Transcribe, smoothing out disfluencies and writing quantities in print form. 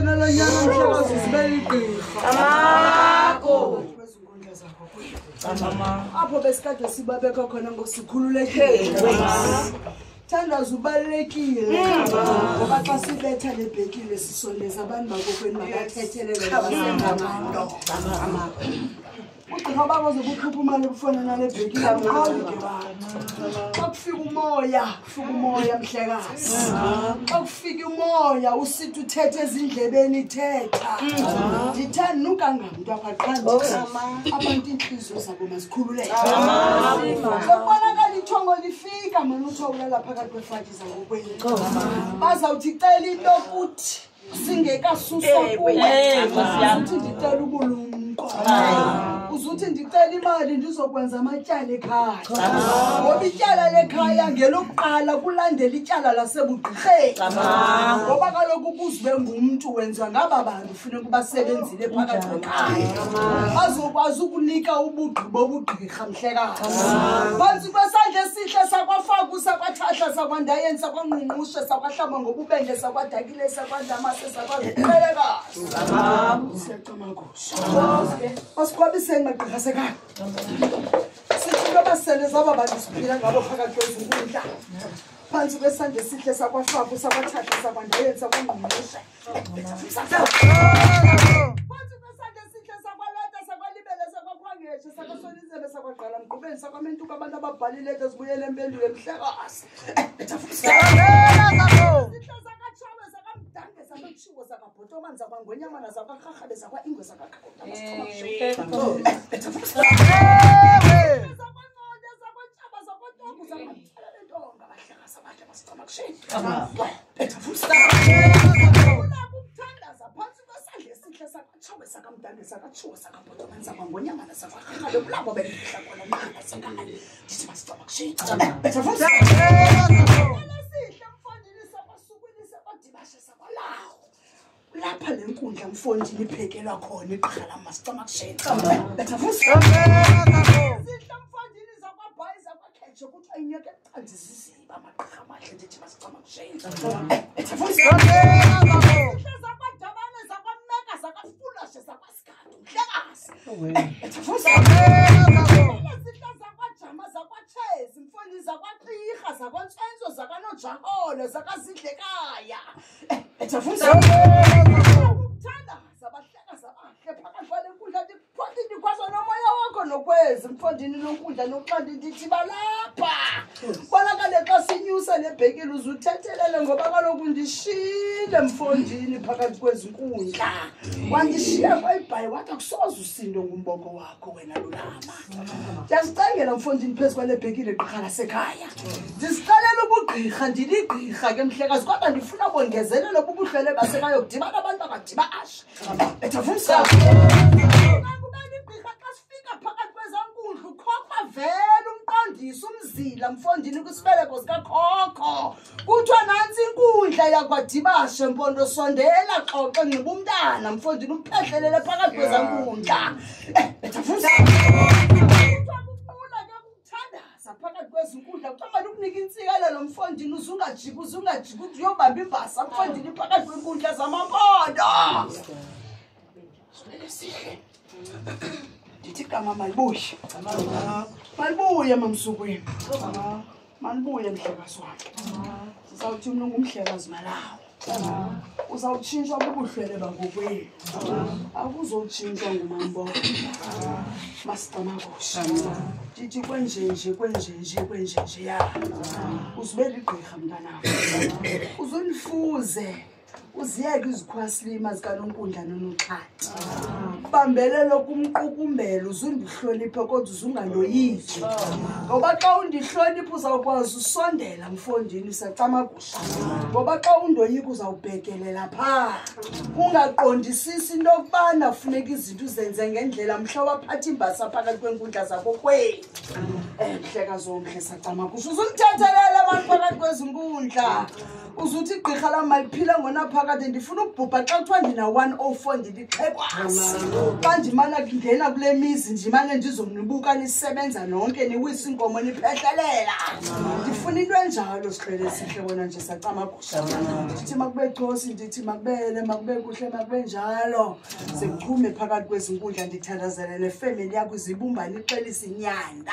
nalo nyaka mhlekazi usibele igqirha. Amako. Kwezinkundla zakho. Mama. Apho besikade sibabeka khona ngosikhululekile. Thandaza ubalekile. Ngoba xa sibetha lebhekile sisondeza abantu bakokweni makathethelele basengamando. Amako. Ugqirha bakozobukhupha imali kufana nale bhekile amqondi ke bantu. Xa kufika umoya mhlekazi. Xa kufika umoya usithi uthethe ezindlebeni thetha. Ndithanda nukangamuntu akwaqandi. Abantu inhliziyo zabo mazikhululeke. Kubonakala ithongo lifika mana uthawula lapha phakathi kwefaki zakokweni. Bazawuthi cela into ukuthi singekasuswa kuwe. Uthi ndicela ubulumko. Uzuthi ndicela imali ndizokwenza amatyala ekhaya. Ngoba ityala lekhaya ngelokuqala kulandela ityala lasebugqirheni. Ngoba kaloku ukuzwe ngumuntu wenziwa ngaba bantu ufuna kubasebenzile phakathi kwekhaya. Bazokwazi ukunika ubugqi bobugqirha mhlekazi. Phansi kwesandla esihle sakwafaku sakwathahla sakwandayenza sakwangqungqushe sakwahlamba ngobubende sakwadakile sakwandamase sakwaziqelekazi. Siyacama kusho. Basikhwabiseni magqirha sekhaya. Sithi basele zaba bantu siphila ngabo phakathi kwezinkundla. Phansi kwesandla esihle sakwafaku sakwathahla sakwandayenza sakwangqungqushe. Phansi kwesandla esihle sakwalata sakwalibele sakwakhwangeshe sakwasolizebe sakwaqala mqubeni sakwamentuka abantu ababhalile ezibuyele empendulo emhlekazi. Sakwachiwo sakabhotomani sakwangonyamana sakwakharhabe sakwaingwe sakakhakuta sakwanqonde sakwatshaba sakwatongo sakwathela lentonga abahlekasa abantu abasicama kusheni ukuthandaza phansi kwesandla esihle sakwatshawe sakamdande sakatshiwo sakabhotomani sakwangonyamana sakwakharhabe kulabo bendihla khona mqala sekanye ndithi basicama kusheni lapha lenkundla mfondini iphekelwa khona iqhala masicama kusheni betha futhi sidla mfondini zakwabhayi zakwakhetshe kuthiwa inyeke ecanzisiziba amaqha amahle ndithi masicama kusheni betha futhi zakwadabane zakwameka zakwafulashe zakwasigadu mhlekazi betha futhi sidla zakwajama zakwachezi mfondini zakwaqirha zakwantsenzo zakanojaholo zakazidlekaya betha futhi nokwezi mfondini nonkundla nokuxandi ndithi balapha bonakale xa sinyusa lebhekile uzuthethelele ngoba kaloku ndishile mfondini phakathi kwezinkundla wandishiya kwayibhayi wathi akusoze usindwe ngumboko wakho wena lulama ndiyazicengela mfondini phezu kwalebhekile gqirha lasekhaya ndisicalela ubugqirha ndiligqirha ke mhlekazi kodwa ndifuna bongezelelo bubuhlwele basekhaya kudibana abantu bakadiba ashe ethafumsa vele umqondisi umzila mfondini kwisibeleko sikakhokho kuthiwa nantsi inkundla yakwadibashe mpondo sondela xoxe nxiba umntana mfondini umphehlelele phakathi kwezankundla bethafuza kuthiwa ke kukuthandaza phakathi kwezinkundla kuthiwa ukunika intsikelelo mfondini uzungajiki ukuthi uyobamba imbasa mfondini phakathi kwenkundla zamampondo sihle ndithi gama malibuye malibuye mamsukweni malibuye mhlekazi wami sizawuthi mna ngumhlekazi malawo uzawutshintshwa bubuhlwele bakokweni akuzotshintshwa ngumamboko masicamakusha ndithi kwenjenje ya uzibele igqirha mntanam uzunifuze uziyeke izikhwasilima zikanonkundla nonoxhathi bambelelo kumqukumbelo uzundihloniphe kodwa uzungaloyiki ngoba xa undihloniphe uzawukwazi usondela mfondini sacamakusha ngoba xa undoyika uzawubhekelela phaa ungaqondisisi into yokubana funeka izinto uzenze ngendlela mhla waphatha imbasa phakathi kwenkundla zakokweni mhlekazi omhle sacamakusha uzundithethelele abantu phakathi kwezinkundla uzuthi igqirha lam maliphile ngona phakathi phakathi ndifuna ukubhubha xa kuthiwa ndina 104 ndilixhekwazi xa ndimana kungena kule mizi ndimane ndizomnibuka nisebenza nonke niwisa inkomo niphehlelela ndifuna into enjalo sihlele sihle wona nje sacamagusha ndithi makube xosi ndithi makubele makube kuhle makube njalo sekuchume phakathi kwezinkundla ndithandazele nefamily yakho izibumbane ixelisa inyanda